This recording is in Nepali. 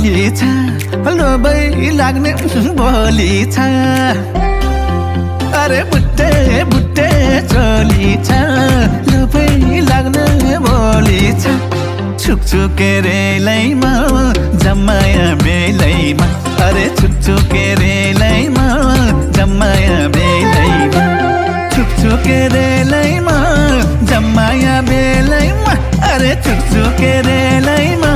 बोली छ लोभै लाग्ने बोली छ अरे बुट्टे बुट्टे चोली छ लोभै लाग्ने बोली छ छुकछुके रेलैमा जम्माया बेलैमा अरे छुकछुके रेलैमा जम्माया बेलैमा छुकछुके रेलैमा जम्माया बेलैमा अरे छुकछुके रेलैमा